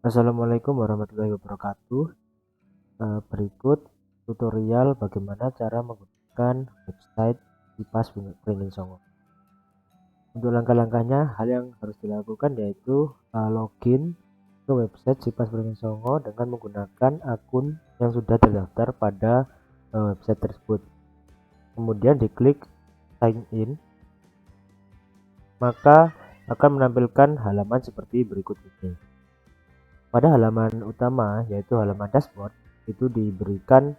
Assalamualaikum warahmatullahi wabarakatuh. Berikut tutorial bagaimana cara menggunakan website Sipas Branding Songo. Untuk langkah-langkahnya, hal yang harus dilakukan yaitu login ke website Sipas Branding Songo dengan menggunakan akun yang sudah terdaftar pada website tersebut. Kemudian diklik sign in, maka akan menampilkan halaman seperti berikut ini. Pada halaman utama, yaitu halaman dashboard, itu diberikan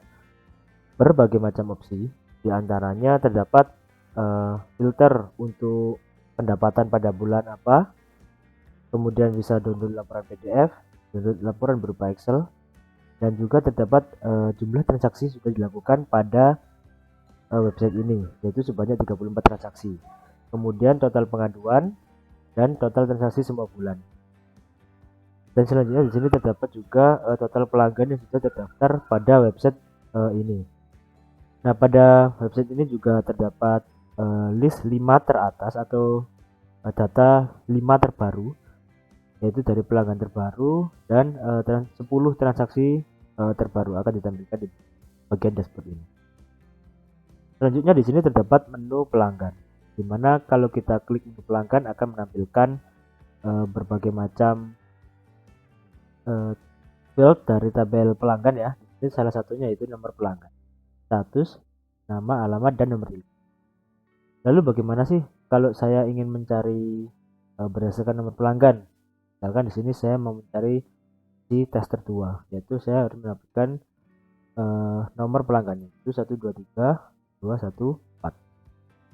berbagai macam opsi. Di antaranya terdapat filter untuk pendapatan pada bulan apa, kemudian bisa download laporan PDF, download laporan berupa Excel, dan juga terdapat jumlah transaksi sudah dilakukan pada website ini, yaitu sebanyak 34 transaksi. Kemudian total pengaduan dan total transaksi semua bulan. Dan selanjutnya di sini terdapat juga total pelanggan yang sudah terdaftar pada website ini. Nah, pada website ini juga terdapat list 5 teratas atau data 5 terbaru, yaitu dari pelanggan terbaru dan 10 transaksi terbaru akan ditampilkan di bagian dashboard ini. Selanjutnya di sini terdapat menu pelanggan, di mana kalau kita klik menu pelanggan akan menampilkan berbagai macam field dari tabel pelanggan ya. Ini salah satunya yaitu nomor pelanggan, status, nama, alamat, dan nomor telepon. Lalu bagaimana sih kalau saya ingin mencari berdasarkan nomor pelanggan? Misalkan di sini saya mau mencari si tester 2, yaitu saya harus menambahkan nomor pelanggannya itu 123214.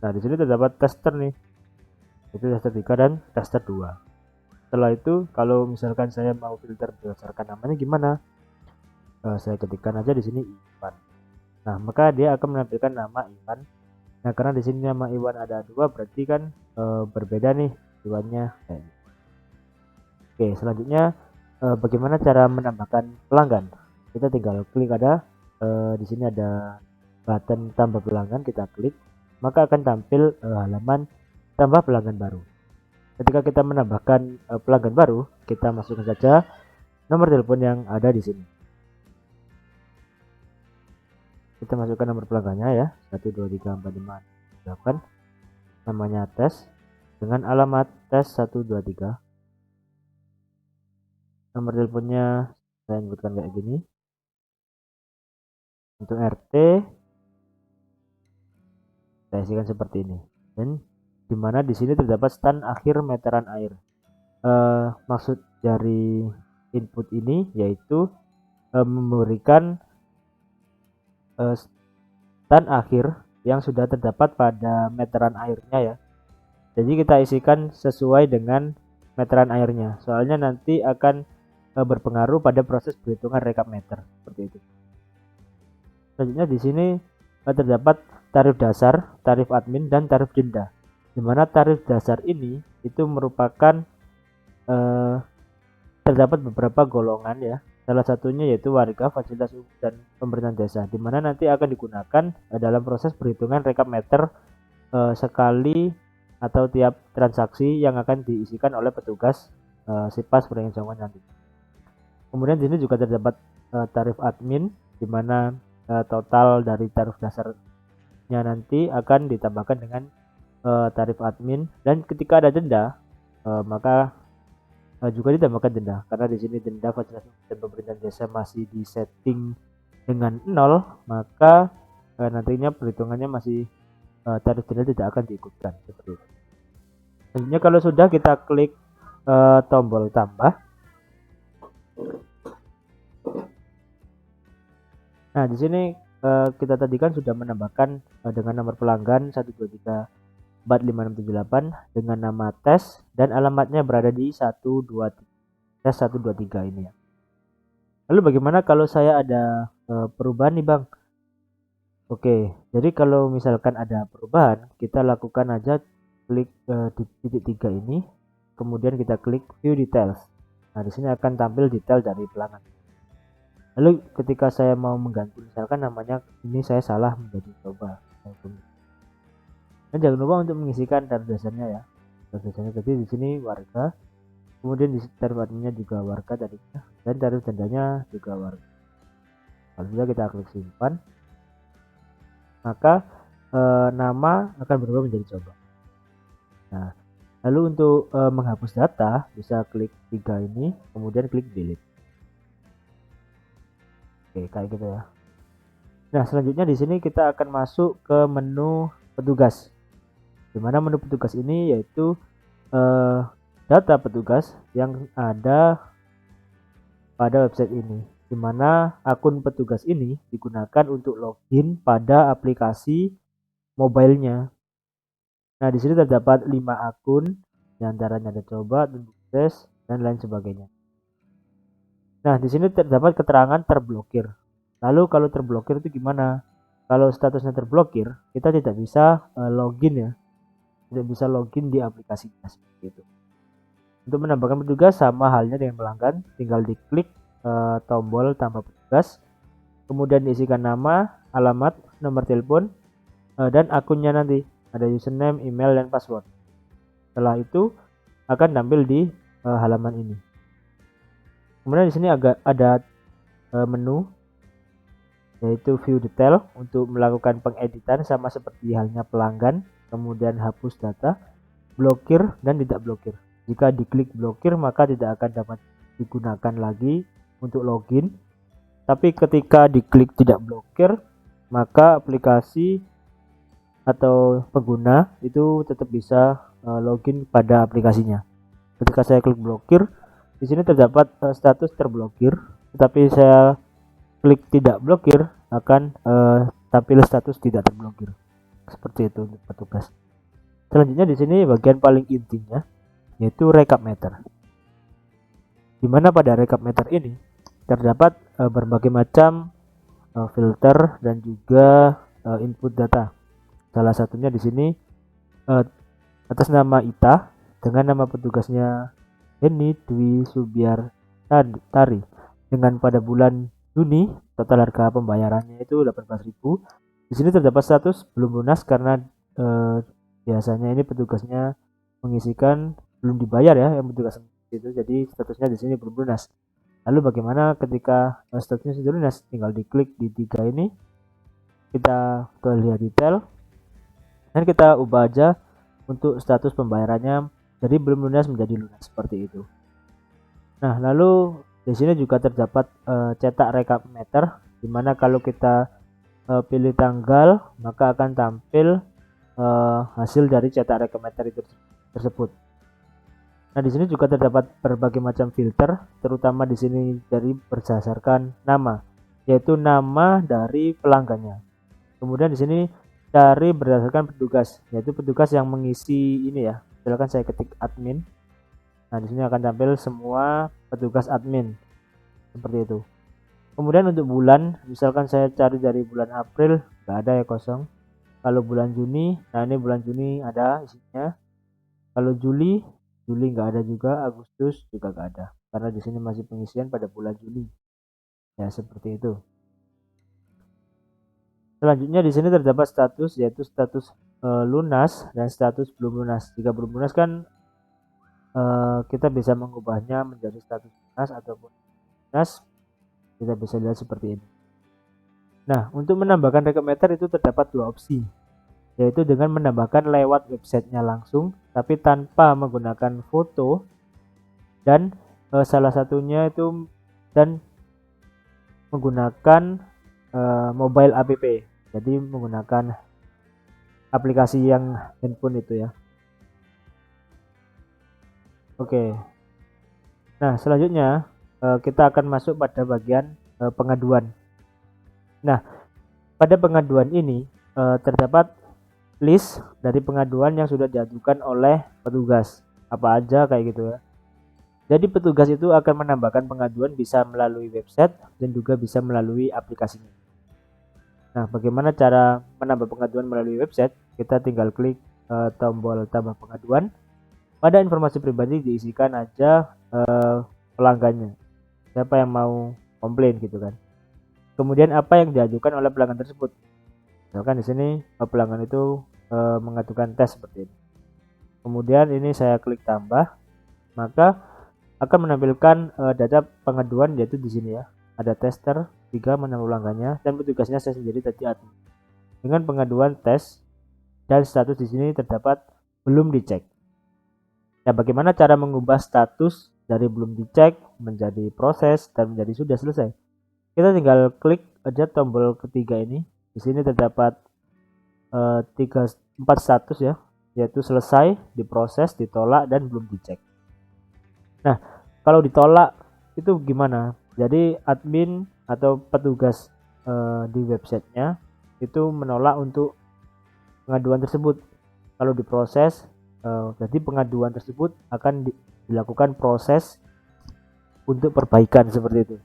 Nah, di sini terdapat tester nih. Itu tester 3 dan tester 2. Setelah itu kalau misalkan saya mau filter berdasarkan namanya gimana? Saya ketikkan aja di sini Iwan. Nah, maka dia akan menampilkan nama Iwan. Nah, karena di sini nama Iwan ada 2, berarti kan berbeda nih Iwannya. Oke, selanjutnya bagaimana cara menambahkan pelanggan? Kita tinggal klik ada di sini ada button tambah pelanggan, kita klik, maka akan tampil halaman tambah pelanggan baru. Ketika kita menambahkan pelanggan baru, kita masukkan saja nomor telepon yang ada di sini. Kita masukkan nomor pelanggannya ya, 1234568, namanya tes dengan alamat tes 123. Nomor teleponnya saya sebutkan kayak gini. Untuk RT saya isikan seperti ini. Dan dimana di sini terdapat stand akhir meteran air. Maksud dari input ini yaitu memberikan stand akhir yang sudah terdapat pada meteran airnya ya. Jadi kita isikan sesuai dengan meteran airnya. Soalnya nanti akan berpengaruh pada proses perhitungan rekap meter seperti itu. Selanjutnya di sini terdapat tarif dasar, tarif admin, dan tarif denda. Di mana tarif dasar ini itu merupakan terdapat beberapa golongan ya. Salah satunya yaitu warga, fasilitas umum, dan pemerintahan desa, di mana nanti akan digunakan dalam proses perhitungan rekap meter sekali atau tiap transaksi yang akan diisikan oleh petugas Sipas Branding Songo nanti. Kemudian di sini juga terdapat tarif admin, di mana total dari tarif dasarnya nanti akan ditambahkan dengan tarif admin, dan ketika ada denda maka juga ditambahkan denda, karena di sini denda fasilitas dan pemerintahan desa masih di setting dengan 0, maka nantinya perhitungannya masih tarif denda tidak akan diikutkan seperti itu. Selanjutnya kalau sudah kita klik tombol tambah. Nah, di sini kita tadi kan sudah menambahkan dengan nomor pelanggan 1234568 dengan nama tes dan alamatnya berada di 123 ini ya. Lalu bagaimana kalau saya ada perubahan nih Bang? Oke, jadi kalau misalkan ada perubahan, kita lakukan aja klik di titik 3 ini, kemudian kita klik view details. Nah, di sini akan tampil detail dari pelanggan. Lalu ketika saya mau mengganti misalkan namanya ini saya salah menjadi coba. Dan jangan lupa untuk mengisikan tarif dasarnya ya. Tarif dasarnya tadi di sini warga, Kemudian di tarif adminnya juga warga tadinya, dan tarif dendanya juga warga. Kalau sudah kita klik simpan, maka nama akan berubah menjadi coba. Nah, lalu untuk menghapus data bisa klik 3 ini, kemudian klik delete. Oke, kayak gitu ya. Nah, selanjutnya di sini kita akan masuk ke menu petugas. Di mana menu petugas ini yaitu data petugas yang ada pada website ini, di mana akun petugas ini digunakan untuk login pada aplikasi mobilenya. Nah, di sini terdapat 5 akun, diantaranya ada coba, tes, dan lain sebagainya. Nah, di sini terdapat keterangan terblokir. Lalu kalau terblokir itu gimana? Kalau statusnya terblokir, kita tidak bisa login ya, tidak bisa login di aplikasinya seperti itu. Untuk menambahkan petugas sama halnya dengan pelanggan, tinggal diklik tombol tambah petugas, kemudian diisikan nama, alamat, nomor telepon, dan akunnya nanti. Ada username, email, dan password. Setelah itu akan tampil di halaman ini. Kemudian di sini ada menu yaitu view detail untuk melakukan pengeditan sama seperti halnya pelanggan, kemudian hapus data, blokir, dan tidak blokir. Jika diklik blokir maka tidak akan dapat digunakan lagi untuk login. Tapi ketika diklik tidak blokir maka aplikasi atau pengguna itu tetap bisa login pada aplikasinya. Ketika saya klik blokir, di sini terdapat status terblokir, tetapi saya klik tidak blokir akan tampil status tidak terblokir. Seperti itu untuk petugas. Selanjutnya di sini bagian paling intinya yaitu recap meter. Di mana pada recap meter ini terdapat berbagai macam filter dan juga input data. Salah satunya di sini atas nama Ita dengan nama petugasnya Heni Dwi Subiartari dengan pada bulan Juni total harga pembayarannya itu 18.000. Di sini terdapat status belum lunas karena biasanya ini petugasnya mengisikan belum dibayar ya yang petugas itu, jadi statusnya di sini belum lunas. Lalu bagaimana ketika statusnya sudah lunas? Tinggal diklik di 3 ini, kita ke lihat detail, dan kita ubah aja untuk status pembayarannya dari belum lunas menjadi lunas seperti itu. Nah, lalu di sini juga terdapat cetak recap meter, dimana kalau kita pilih tanggal maka akan tampil hasil dari cetak recap meter itu tersebut. Nah, di sini juga terdapat berbagai macam filter, terutama di sini dari berdasarkan nama, yaitu nama dari pelanggannya. Kemudian di sini cari berdasarkan petugas, yaitu petugas yang mengisi ini ya. Silakan saya ketik admin. Nah, di sini akan tampil semua petugas admin seperti itu. Kemudian untuk bulan, misalkan saya cari dari bulan April, nggak ada ya, kosong. Kalau bulan Juni, nah ini bulan Juni ada isinya. Kalau Juli nggak ada juga, Agustus juga nggak ada, karena di sini masih pengisian pada bulan Juli. Ya seperti itu. Selanjutnya di sini terdapat status, yaitu status lunas dan status belum lunas. Jika belum lunas kan kita bisa mengubahnya menjadi status lunas ataupun lunas. Kita bisa lihat seperti ini. Nah, untuk menambahkan recap meter itu terdapat 2 opsi, yaitu dengan menambahkan lewat websitenya langsung tapi tanpa menggunakan foto, dan salah satunya itu dan menggunakan mobile app, jadi menggunakan aplikasi yang handphone itu ya. Oke. Nah, selanjutnya kita akan masuk pada bagian pengaduan. Nah, pada pengaduan ini terdapat list dari pengaduan yang sudah diajukan oleh petugas, apa aja kayak gitu ya. Jadi petugas itu akan menambahkan pengaduan bisa melalui website dan juga bisa melalui aplikasinya. Nah, bagaimana cara menambah pengaduan melalui website? Kita tinggal klik tombol tambah pengaduan. Pada informasi pribadi diisikan aja pelanggannya, siapa yang mau komplain gitu kan. Kemudian apa yang diajukan oleh pelanggan tersebut. Misalkan di sini pelanggan itu mengajukan tes seperti ini. Kemudian ini saya klik tambah, maka akan menampilkan data pengaduan, yaitu di sini ya. Ada tester 3 menanggulangannya dan petugasnya saya sendiri tadi admin. Dengan pengaduan tes dan status di sini terdapat belum dicek. Nah, bagaimana cara mengubah status dari belum dicek menjadi proses dan menjadi sudah selesai? Kita tinggal klik aja tombol ketiga ini. Di sini terdapat 4 status ya, yaitu selesai, diproses, ditolak, dan belum dicek. Nah, kalau ditolak itu gimana? Jadi admin atau petugas di websitenya itu menolak untuk pengaduan tersebut. Kalau diproses, jadi pengaduan tersebut akan dilakukan proses untuk perbaikan seperti itu.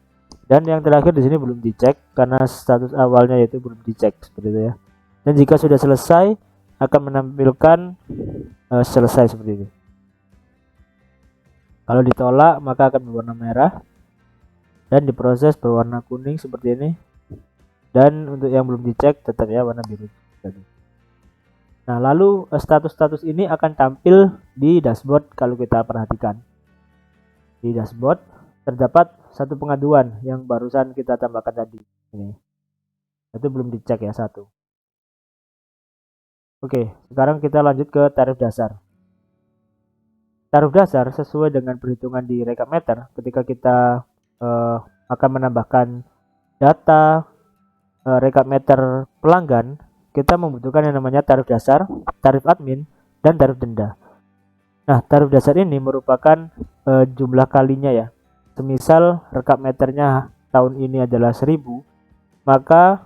Dan yang terakhir di sini belum dicek karena status awalnya yaitu belum dicek seperti itu ya. Dan jika sudah selesai akan menampilkan selesai seperti itu. Kalau ditolak maka akan berwarna merah dan diproses berwarna kuning seperti ini. Dan untuk yang belum dicek tetap ya warna biru tadi. Nah, lalu status-status ini akan tampil di dashboard kalau kita perhatikan. Di dashboard terdapat satu pengaduan yang barusan kita tambahkan tadi. Ini. Itu belum dicek ya, satu. Oke, sekarang kita lanjut ke tarif dasar. Tarif dasar sesuai dengan perhitungan di Rekapmeter ketika kita akan menambahkan data Rekapmeter pelanggan, kita membutuhkan yang namanya tarif dasar, tarif admin, dan tarif denda. Nah, tarif dasar ini merupakan jumlah kalinya ya. Semisal Rekapmeternya tahun ini adalah 1000, maka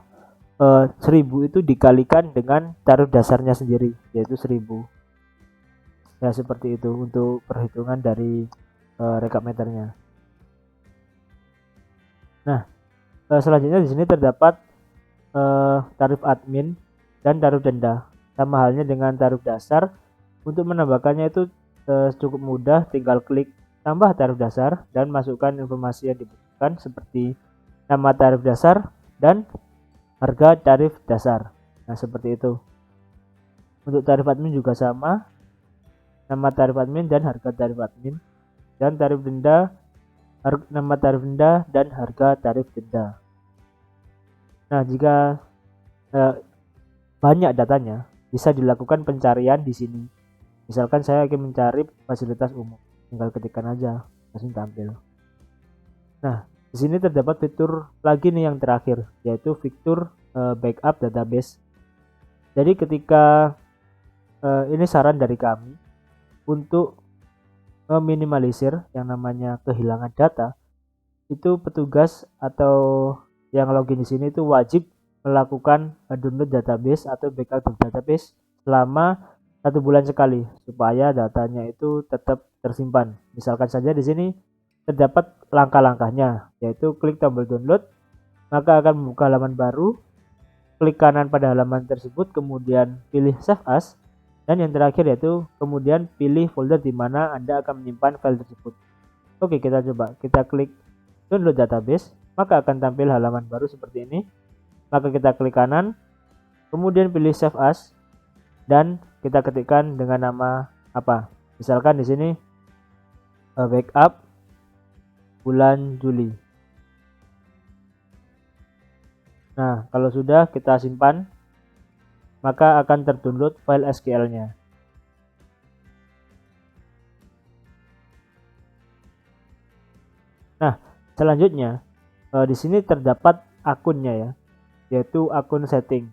1000 itu dikalikan dengan tarif dasarnya sendiri, yaitu 1000. Ya, seperti itu untuk perhitungan dari Rekapmeternya. Nah, selanjutnya di sini terdapat tarif admin dan tarif denda. Sama halnya dengan tarif dasar. Untuk menambahkannya itu cukup mudah, tinggal klik tambah tarif dasar dan masukkan informasi yang dibutuhkan seperti nama tarif dasar dan harga tarif dasar. Nah, seperti itu. Untuk tarif admin juga sama, nama tarif admin dan harga tarif admin, dan tarif denda, nama tarif denda dan harga tarif denda. Nah, jika banyak datanya, bisa dilakukan pencarian di sini. Misalkan saya ingin mencari fasilitas umum, tinggal ketikkan aja, langsung tampil. Nah, di sini terdapat fitur lagi nih yang terakhir, yaitu fitur backup database. Jadi ketika ini saran dari kami untuk meminimalisir yang namanya kehilangan data, itu petugas atau yang login di sini itu wajib melakukan download database atau backup database selama 1 bulan sekali supaya datanya itu tetap tersimpan. Misalkan saja di sini terdapat langkah-langkahnya, yaitu klik tombol download, maka akan membuka halaman baru. Klik kanan pada halaman tersebut, kemudian pilih save as, dan yang terakhir yaitu kemudian pilih folder di mana Anda akan menyimpan file tersebut. Oke, kita coba. Kita klik download database, maka akan tampil halaman baru seperti ini. Maka kita klik kanan, kemudian pilih save as, dan kita ketikkan dengan nama apa? Misalkan di sini backup bulan Juli. Nah, kalau sudah kita simpan, maka akan terdownload file SQL-nya. Nah, selanjutnya di sini terdapat akunnya ya, yaitu akun setting.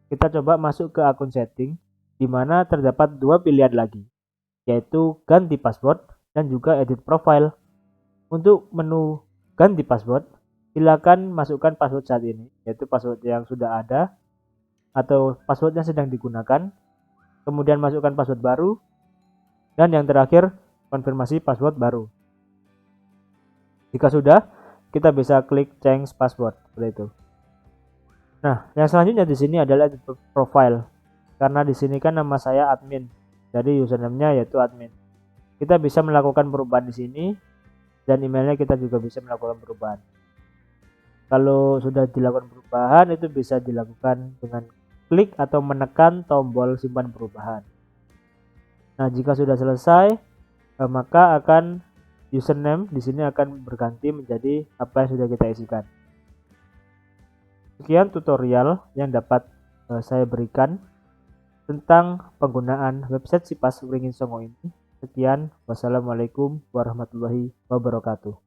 Kita coba masuk ke akun setting, di mana terdapat 2 pilihan lagi, yaitu ganti password dan juga edit profile. Untuk menu ganti password, silakan masukkan password saat ini, yaitu password yang sudah ada atau password yang sedang digunakan. Kemudian masukkan password baru, dan yang terakhir konfirmasi password baru. Jika sudah, kita bisa klik change password seperti itu. Nah, yang selanjutnya di sini adalah edit profile. Karena di sini kan nama saya admin, jadi username-nya yaitu admin. Kita bisa melakukan perubahan di sini, dan emailnya kita juga bisa melakukan perubahan. Kalau sudah dilakukan perubahan, itu bisa dilakukan dengan klik atau menekan tombol simpan perubahan. Nah, jika sudah selesai, maka akan username di sini akan berganti menjadi apa yang sudah kita isikan. Sekian tutorial yang dapat saya berikan tentang penggunaan website Sipas Wringin Songo ini. Sekian, wassalamualaikum warahmatullahi wabarakatuh.